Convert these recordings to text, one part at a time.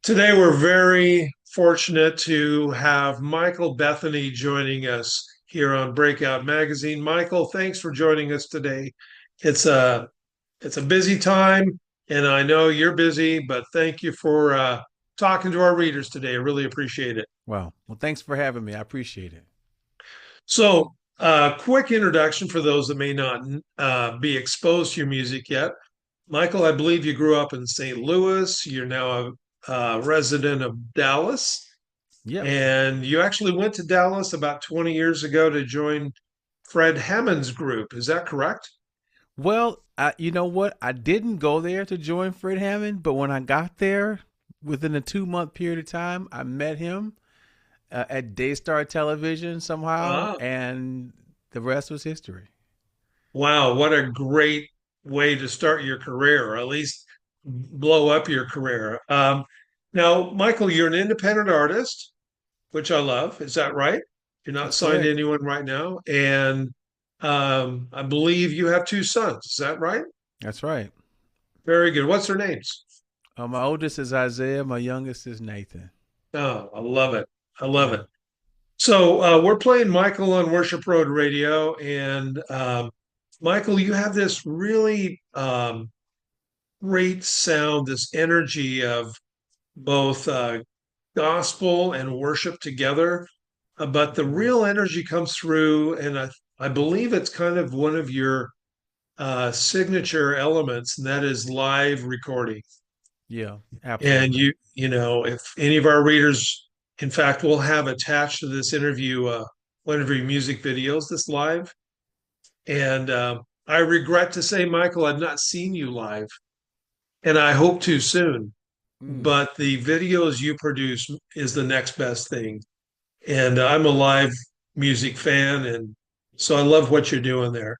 Today, we're very fortunate to have Michael Bethany joining us here on Breakout Magazine. Michael, thanks for joining us today. It's a it's a busy time, and I know you're busy, but thank you for talking to our readers today. I really appreciate it. Well, thanks for having me. I appreciate it. So, quick introduction for those that may not be exposed to your music yet. Michael, I believe you grew up in St. Louis. You're now a resident of Dallas. Yep. And you actually went to Dallas about 20 years ago to join Fred Hammond's group. Is that correct? Well, you know what? I didn't go there to join Fred Hammond, but when I got there, within a 2 month period of time, I met him at Daystar Television somehow, Ah, and the rest was history. wow, what a great way to start your career, or at least blow up your career. Now, Michael, you're an independent artist, which I love. Is that right? You're not That's signed to correct. anyone right now. And I believe you have two sons. Is that right? That's right. Very good. What's their names? My oldest is Isaiah. My youngest is Nathan. Oh, I love it. I love Yeah. it. So we're playing Michael on Worship Road Radio, and Michael, you have this really great sound, this energy of both gospel and worship together. But the Mhm. real energy comes through, and I believe it's kind of one of your signature elements, and that is live recording. Yeah, And absolutely. if any of our readers, in fact, will have attached to this interview one of your music videos, this live. And I regret to say, Michael, I've not seen you live, and I hope to soon. Mm. But the videos you produce is the next best thing. And I'm a live music fan, and so I love what you're doing there.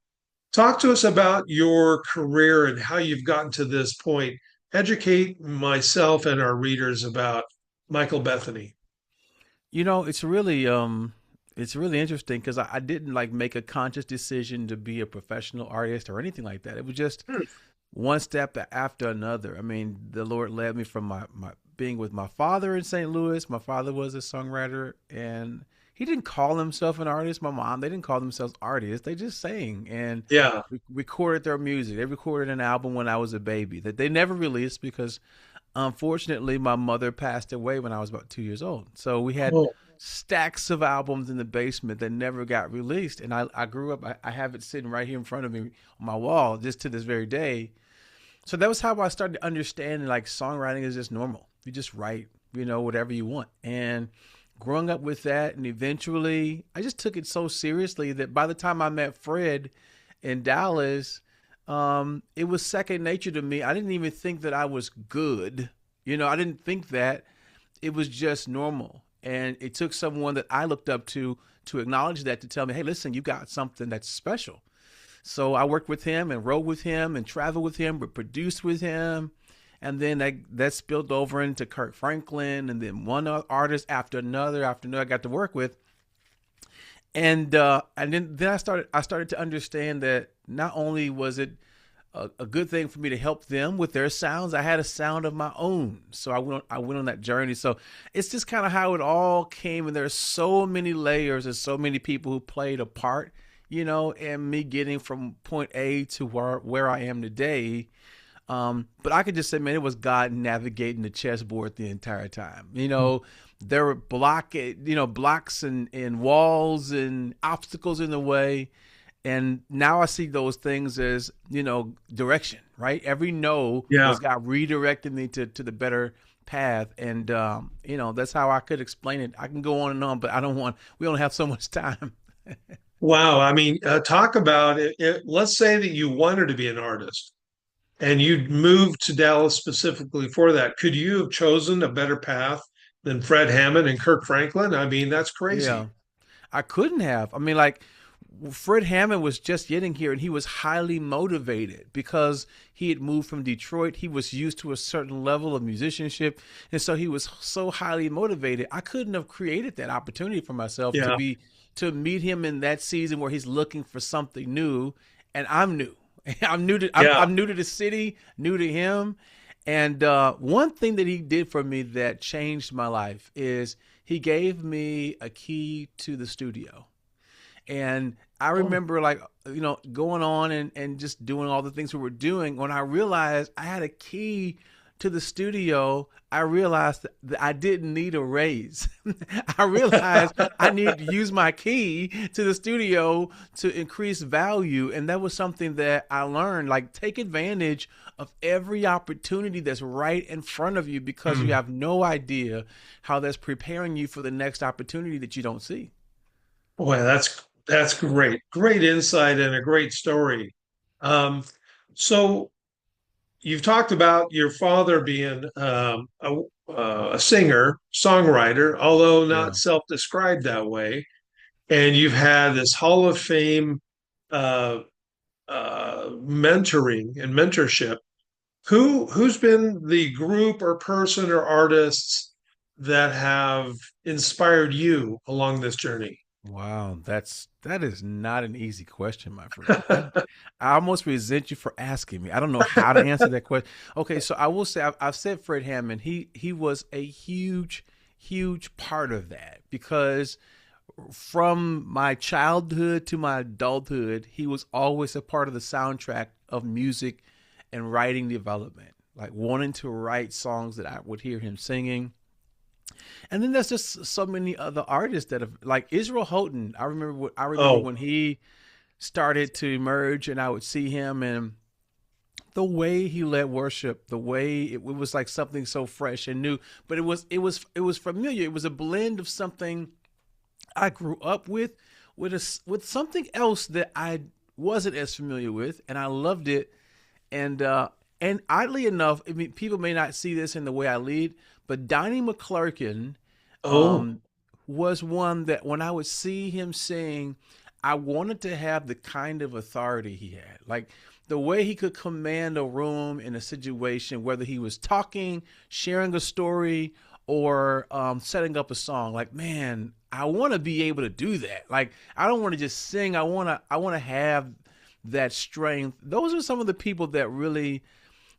Talk to us about your career and how you've gotten to this point. Educate myself and our readers about Michael Bethany. You know, it's really interesting because I didn't like make a conscious decision to be a professional artist or anything like that. It was just Hmm. one step after another. I mean, the Lord led me from my being with my father in St. Louis. My father was a songwriter, and he didn't call himself an artist. My mom, they didn't call themselves artists. They just sang and Yeah, recorded their music. They recorded an album when I was a baby that they never released because unfortunately my mother passed away when I was about 2 years old. So we had cool. stacks of albums in the basement that never got released. And I grew up, I have it sitting right here in front of me on my wall just to this very day. So that was how I started to understand like songwriting is just normal. You just write, whatever you want. And growing up with that, and eventually I just took it so seriously that by the time I met Fred in Dallas, it was second nature to me. I didn't even think that I was good. I didn't think that. It was just normal. And it took someone that I looked up to acknowledge that, to tell me, hey, listen, you got something that's special. So I worked with him and wrote with him and traveled with him, but produced with him. And then that spilled over into Kirk Franklin, and then one artist after another I got to work with. And then I started to understand that not only was it a good thing for me to help them with their sounds, I had a sound of my own. So I went on that journey. So it's just kind of how it all came, and there's so many layers and so many people who played a part, in me getting from point A to where I am today. But I could just say, man, it was God navigating the chessboard the entire time. There were blocks and walls and obstacles in the way. And now I see those things as, direction, right? Every no Yeah. was God redirecting me to the better path. And, that's how I could explain it. I can go on and on, but we don't have so much time. Wow. I mean, talk about it. Let's say that you wanted to be an artist and you'd moved to Dallas specifically for that. Could you have chosen a better path than Fred Hammond and Kirk Franklin? I mean, that's crazy. Yeah. I couldn't have. I mean, like, Fred Hammond was just getting here and he was highly motivated because he had moved from Detroit. He was used to a certain level of musicianship. And so he was so highly motivated. I couldn't have created that opportunity for myself Yeah. to meet him in that season where he's looking for something new, and I'm new. I'm new to I'm, Yeah. I'm new to the city, new to him. And one thing that he did for me that changed my life is he gave me a key to the studio. And I Oh, remember, like, going on and just doing all the things we were doing. When I realized I had a key to the studio, I realized that I didn't need a raise. I realized I need to use my key to the studio to increase value. And that was something that I learned. Like, take advantage of every opportunity that's right in front of you, because you mm. have no idea how that's preparing you for the next opportunity that you don't see. Boy, that's great. Great insight and a great story. Um, so you've talked about your father being a singer, songwriter, although not Yeah. self-described that way. And you've had this Hall of Fame uh, mentoring and mentorship. Who's been the group or person or artists that have inspired you along this journey? Wow, that is not an easy question, my friend. I almost resent you for asking me. I don't know how to answer that question. Okay, so I will say I've said Fred Hammond. He was a huge part of that, because from my childhood to my adulthood, he was always a part of the soundtrack of music and writing development. Like, wanting to write songs that I would hear him singing. And then there's just so many other artists that have, like Israel Houghton. I remember Oh, when he started to emerge, and I would see him, and the way he led worship, the way it was like something so fresh and new, but it was familiar. It was a blend of something I grew up with something else that I wasn't as familiar with, and I loved it. And oddly enough, I mean, people may not see this in the way I lead, but Donnie McClurkin oh, um, was one that when I would see him sing, I wanted to have the kind of authority he had. Like, the way he could command a room in a situation, whether he was talking, sharing a story, or setting up a song. Like, man, I want to be able to do that. Like, I don't want to just sing. I want to have that strength. Those are some of the people that really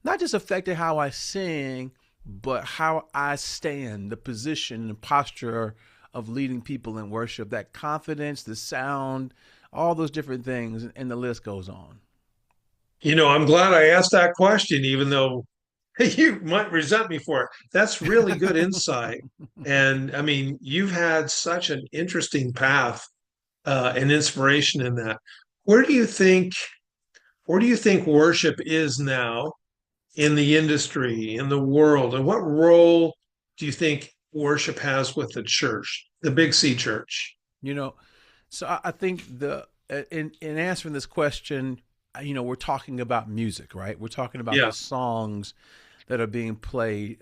not just affected how I sing, but how I stand, the position and posture of leading people in worship, that confidence, the sound, all those different things, and the list goes on. I'm glad I asked that question, even though you might resent me for it. That's really good insight. And I mean, you've had such an interesting path and inspiration in that. Where do you think, where do you think worship is now in the industry, in the world, and what role do you think worship has with the church, the Big C church? You know, so I think in answering this question, we're talking about music, right? We're talking about Yeah. the songs that are being played.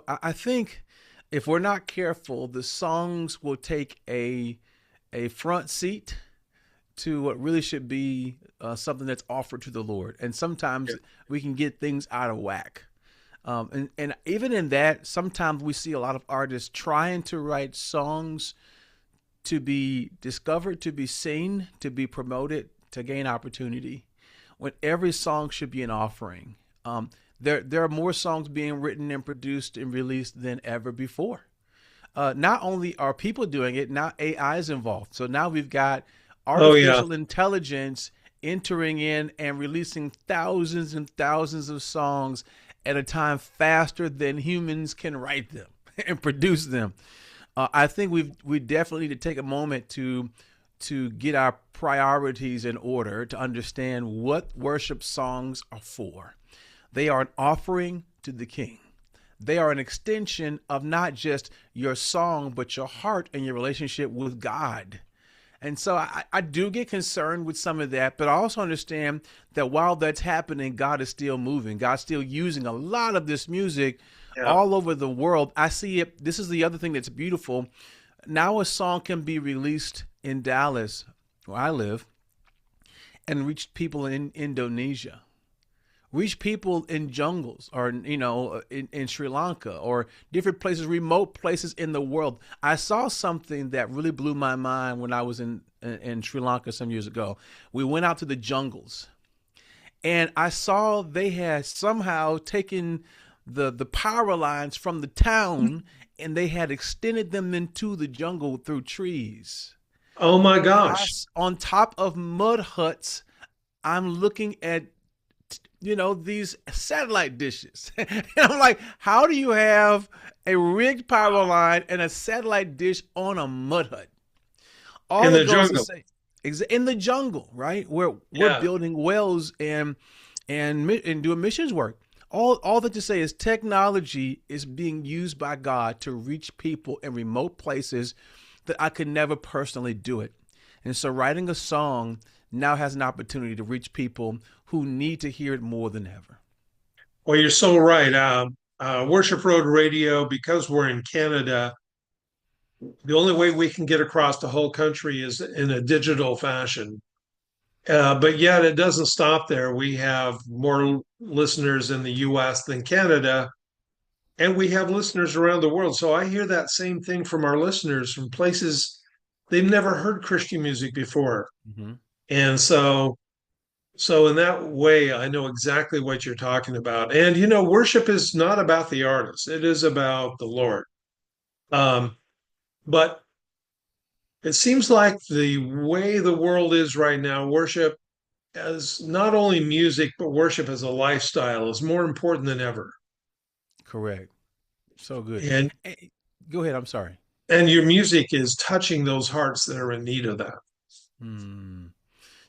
I think if we're not careful, the songs will take a front seat to what really should be something that's offered to the Lord. And Yeah. sometimes we can get things out of whack. And even in that, sometimes we see a lot of artists trying to write songs to be discovered, to be seen, to be promoted, to gain opportunity, when every song should be an offering. There are more songs being written and produced and released than ever before. Not only are people doing it, now AI is involved. So now we've got Oh, yeah. artificial intelligence entering in and releasing thousands and thousands of songs at a time faster than humans can write them and produce them. I think we definitely need to take a moment to get our priorities in order, to understand what worship songs are for. They are an offering to the King. They are an extension of not just your song, but your heart and your relationship with God. And so I do get concerned with some of that, but I also understand that while that's happening, God is still moving. God's still using a lot of this music Yeah. all over the world. I see it. This is the other thing that's beautiful. Now a song can be released in Dallas, where I live, and reach people in Indonesia, reach people in jungles, or in Sri Lanka, or different places, remote places in the world. I saw something that really blew my mind when I was in Sri Lanka some years ago. We went out to the jungles, and I saw they had somehow taken the power lines from the town, and they had extended them into the jungle through trees. Oh my And gosh. on top of mud huts, I'm looking at these satellite dishes. And I'm like, how do you have a rigged power line and a satellite dish on a mud hut? In All the it goes to jungle. say, in the jungle, right? Where we're Yeah. building wells and doing missions work. All that to say is technology is being used by God to reach people in remote places that I could never personally do it. And so writing a song now has an opportunity to reach people who need to hear it more than ever. Well, you're so right. Worship Road Radio, because we're in Canada, the only way we can get across the whole country is in a digital fashion. But yet it doesn't stop there. We have more listeners in the US than Canada, and we have listeners around the world. So I hear that same thing from our listeners from places they've never heard Christian music before. Mm-hmm. And so in that way, I know exactly what you're talking about. And worship is not about the artist; it is about the Lord. Um, but it seems like the way the world is right now, worship as not only music, but worship as a lifestyle is more important than ever. Correct. So good. And Eh, Go ahead. I'm sorry. and your music is touching those hearts that are in need of that. Hmm.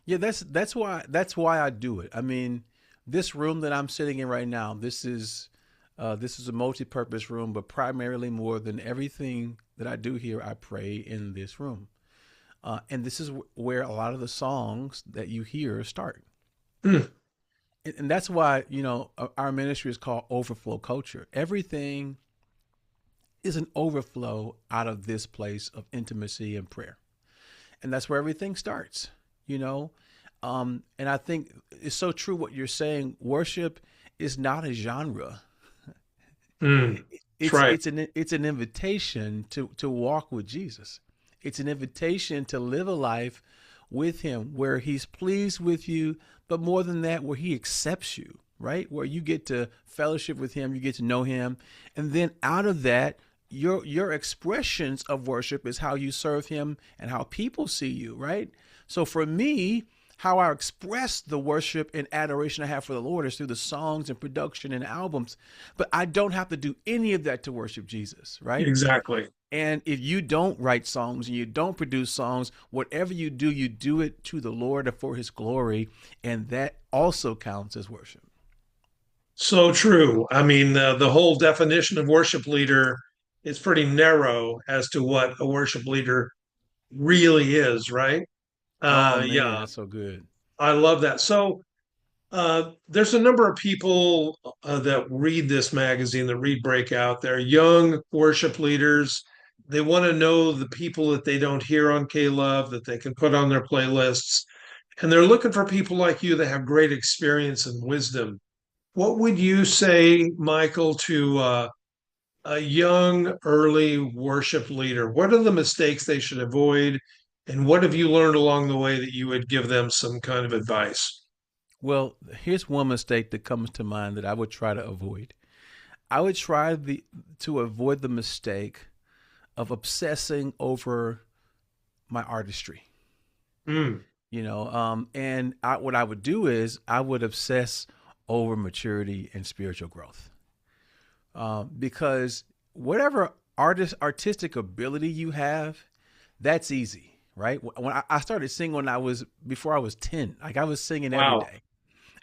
Yeah, that's why I do it. I mean, this room that I'm sitting in right now, this is a multi-purpose room, but primarily more than everything that I do here, I pray in this room. And this is where a lot of the songs that you hear start. Hmm. And that's why, our ministry is called Overflow Culture. Everything is an overflow out of this place of intimacy and prayer. And that's where everything starts, you know? And I think it's so true what you're saying. Worship is not a genre. Hmm. That's It's right. it's an invitation to walk with Jesus. It's an invitation to live a life with him where he's pleased with you, but more than that, where he accepts you, right? Where you get to fellowship with him, you get to know him, and then out of that, your expressions of worship is how you serve him and how people see you, right? So for me, how I express the worship and adoration I have for the Lord is through the songs and production and albums. But I don't have to do any of that to worship Jesus, right? Exactly. And if you don't write songs and you don't produce songs, whatever you do it to the Lord and for his glory. And that also counts as worship. So true. I mean, the whole definition of worship leader is pretty narrow as to what a worship leader really is, right? Oh man, Yeah, that's so good. I love that. So there's a number of people that read this magazine, that read Breakout. They're young worship leaders. They want to know the people that they don't hear on K Love that they can put on their playlists. And they're looking for people like you that have great experience and wisdom. What would you say, Michael, to a young, early worship leader? What are the mistakes they should avoid? And what have you learned along the way that you would give them some kind of advice? Well, here's one mistake that comes to mind that I would try to avoid. I would try to avoid the mistake of obsessing over my artistry. Mm, What I would do is I would obsess over maturity and spiritual growth, because whatever artistic ability you have, that's easy, right? When I started singing when I was before I was 10, like I was singing every wow. day,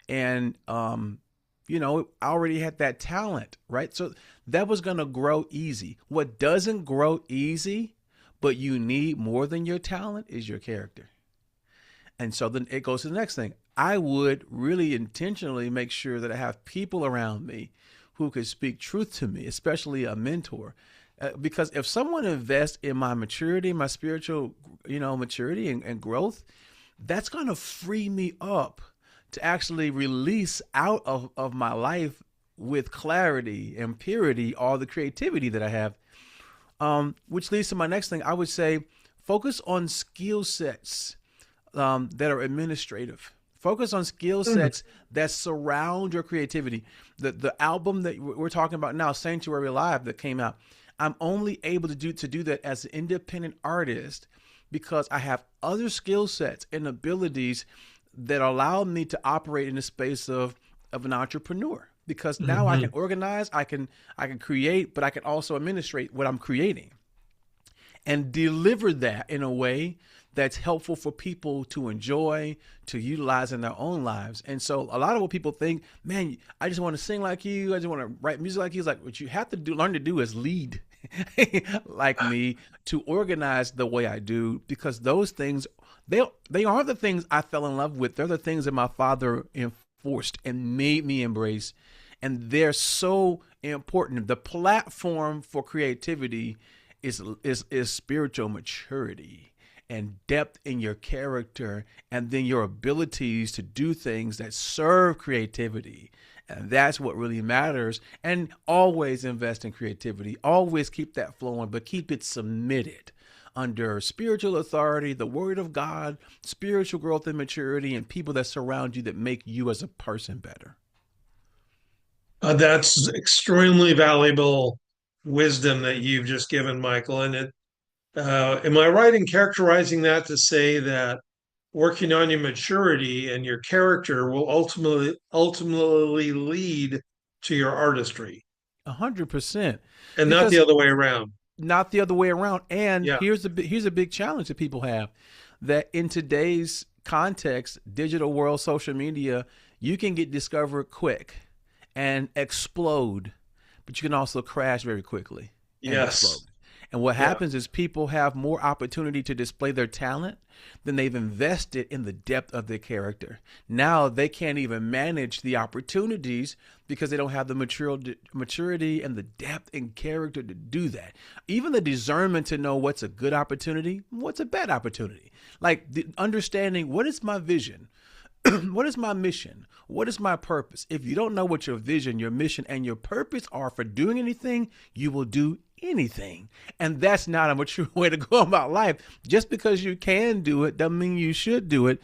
and I already had that talent, right? So that was going to grow easy. What doesn't grow easy, but you need more than your talent, is your character. And so then it goes to the next thing. I would really intentionally make sure that I have people around me who could speak truth to me, especially a mentor. Because if someone invests in my maturity, my spiritual, maturity and growth, that's going to free me up to actually release out of my life with clarity and purity all the creativity that I have. Which leads to my next thing. I would say focus on skill sets that are administrative. Focus on skill Mm. sets that surround your creativity. The album that we're talking about now, Sanctuary Live, that came out, I'm only able to do that as an independent artist because I have other skill sets and abilities that allow me to operate in the space of an entrepreneur. Because now I can Mhm. organize, I can create, but I can also administrate what I'm creating and deliver that in a way that's helpful for people to enjoy, to utilize in their own lives. And so a lot of what people think, man, I just want to sing like you, I just want to write music like you. It's like what you have to learn to do is lead like me, to organize the way I do, because those things, they aren't the things I fell in love with. They're the things that my father enforced and made me embrace. And they're so important. The platform for creativity is spiritual maturity and depth in your character, and then your abilities to do things that serve creativity. And that's what really matters. And always invest in creativity. Always keep that flowing, but keep it submitted under spiritual authority, the word of God, spiritual growth and maturity, and people that surround you that make you as a person better. That's extremely valuable wisdom that you've just given, Michael. And am I right in characterizing that to say that working on your maturity and your character will ultimately lead to your artistry, 100%. and not the Because other way around? not the other way around. And Yeah, here's a big challenge that people have, that in today's context, digital world, social media, you can get discovered quick and explode, but you can also crash very quickly and explode. yes, And what yeah, happens is people have more opportunity to display their talent than they've invested in the depth of their character. Now they can't even manage the opportunities because they don't have the maturity and the depth and character to do that. Even the discernment to know what's a good opportunity, what's a bad opportunity. Like the understanding, what is my vision? What is my mission? What is my purpose? If you don't know what your vision, your mission, and your purpose are for doing anything, you will do anything. And that's not a mature way to go about life. Just because you can do it doesn't mean you should do it.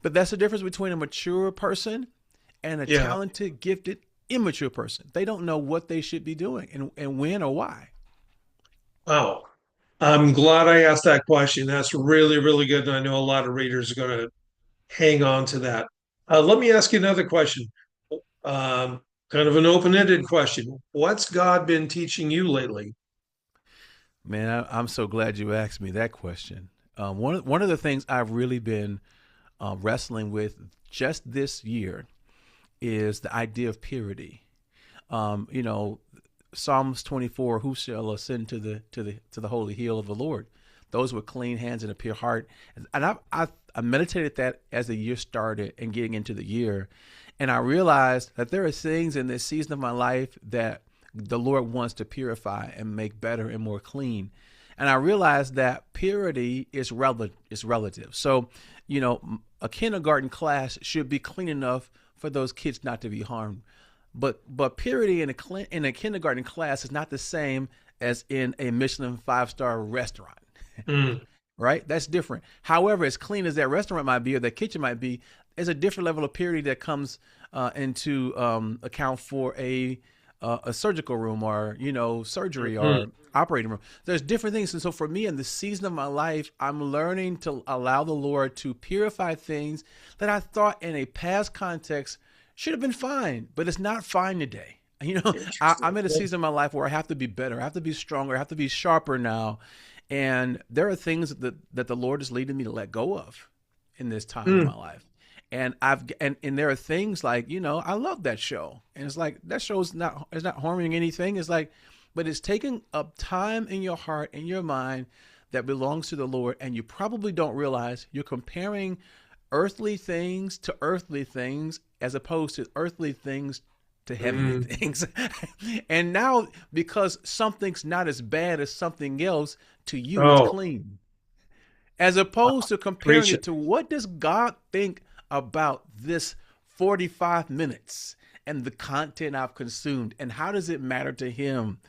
But that's the difference between a mature person and a yeah. talented, gifted, immature person. They don't know what they should be doing and when or why. Wow. I'm glad I asked that question. That's really, really good. And I know a lot of readers are going to hang on to that. Let me ask you another question. Kind of an open-ended question. What's God been teaching you lately? Man, I'm so glad you asked me that question. One of the things I've really been wrestling with just this year is the idea of purity. You know, Psalms 24: Who shall ascend to the holy hill of the Lord? Those with clean hands and a pure heart. And I meditated that as the year started and getting into the year, and I realized that there are things in this season of my life that the Lord wants to purify and make better and more clean. And I realized that purity is relative. So, a kindergarten class should be clean enough for those kids not to be harmed. But purity in a kindergarten class is not the same as in a Michelin 5-star restaurant. Mm, Right? That's different. However, as clean as that restaurant might be or that kitchen might be, there's a different level of purity that comes into account for a surgical room, or surgery, mm, or operating room. There's different things, and so for me in the season of my life, I'm learning to allow the Lord to purify things that I thought in a past context should have been fine, but it's not fine today. interesting. I'm in a season of my life where I have to be better, I have to be stronger, I have to be sharper now, and there are things that the Lord is leading me to let go of in this time of Mm, my life. And there are things like, I love that show. And it's like that show's not it's not harming anything. It's like, but it's taking up time in your heart and your mind that belongs to the Lord, and you probably don't realize you're comparing earthly things as opposed to earthly things to heavenly mm. things. And now, because something's not as bad as something else, to you it's Oh, clean, as opposed to comparing preach it it. to what does God think about this 45 minutes and the content I've consumed, and how does it matter to him,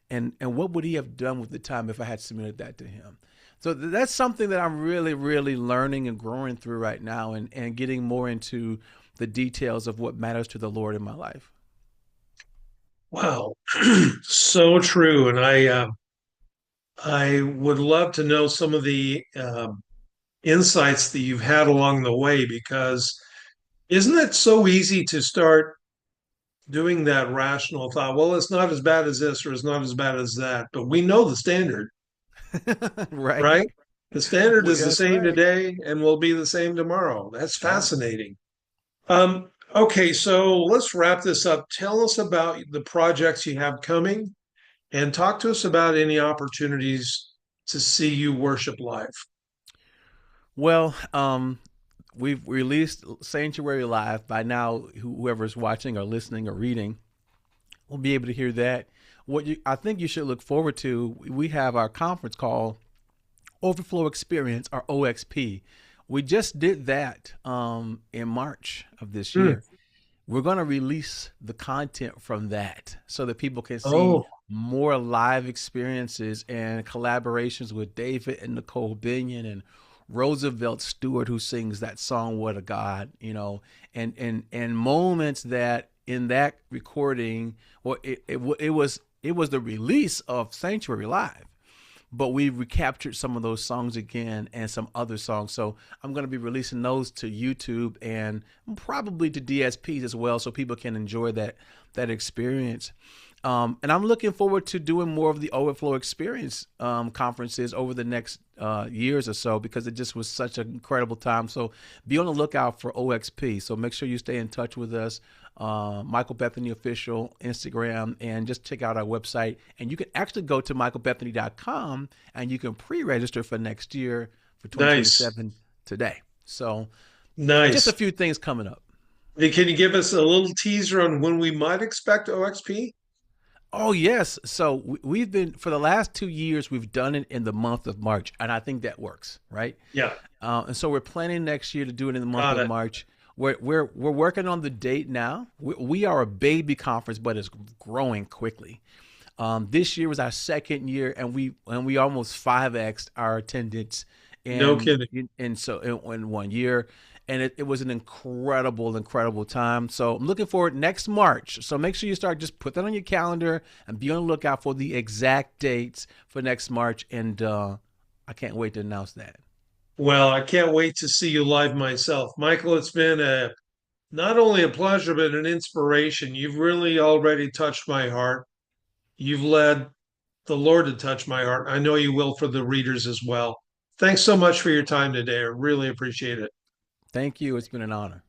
and what would he have done with the time if I had submitted that to him. So that's something that I'm really, really learning and growing through right now, and getting more into the details of what matters to the Lord in my life. Wow, so true. And I would love to know some of the insights that you've had along the way, because isn't it so easy to start doing that rational thought? Well, it's not as bad as this or it's not as bad as that, but we know the standard, Right. right? The standard Well, is the that's same right. today and will be the same tomorrow. That's Right. fascinating. Okay, so let's wrap this up. Tell us about the projects you have coming and talk to us about any opportunities to see you worship live. Well, we've released Sanctuary Live. By now, whoever's watching or listening or reading will be able to hear that. I think you should look forward to, we have our conference call, Overflow Experience, or OXP. We just did that in March of this Hmm. year. We're going to release the content from that so that people can see Oh, more live experiences and collaborations with David and Nicole Binion and Roosevelt Stewart, who sings that song "What a God," and moments that in that recording, well, it was the release of Sanctuary Live, but we recaptured some of those songs again and some other songs. So I'm going to be releasing those to YouTube and probably to DSPs as well, so people can enjoy that experience. And I'm looking forward to doing more of the Overflow Experience conferences over the next years or so, because it just was such an incredible time. So be on the lookout for OXP. So make sure you stay in touch with us, Michael Bethany Official, Instagram, and just check out our website. And you can actually go to michaelbethany.com and you can pre-register for next year for nice, 2027 today. So just a nice. few things coming up. Hey, can you give us a little teaser on when we might expect OXP? Oh yes. So we've been, for the last 2 years, we've done it in the month of March, and I think that works, right? Yeah, And so we're planning next year to do it in the month got of it. March. We're working on the date now. We are a baby conference, but it's growing quickly. This year was our second year, and we almost 5x our attendance No in kidding. in 1 year, and it was an incredible time. So I'm looking forward next March. So make sure you start, just put that on your calendar and be on the lookout for the exact dates for next March. And I can't wait to announce that. Well, I can't wait to see you live myself. Michael, it's been a not only a pleasure, but an inspiration. You've really already touched my heart. You've led the Lord to touch my heart. I know you will for the readers as well. Thanks so much for your time today. I really appreciate it. Thank you. It's been an honor.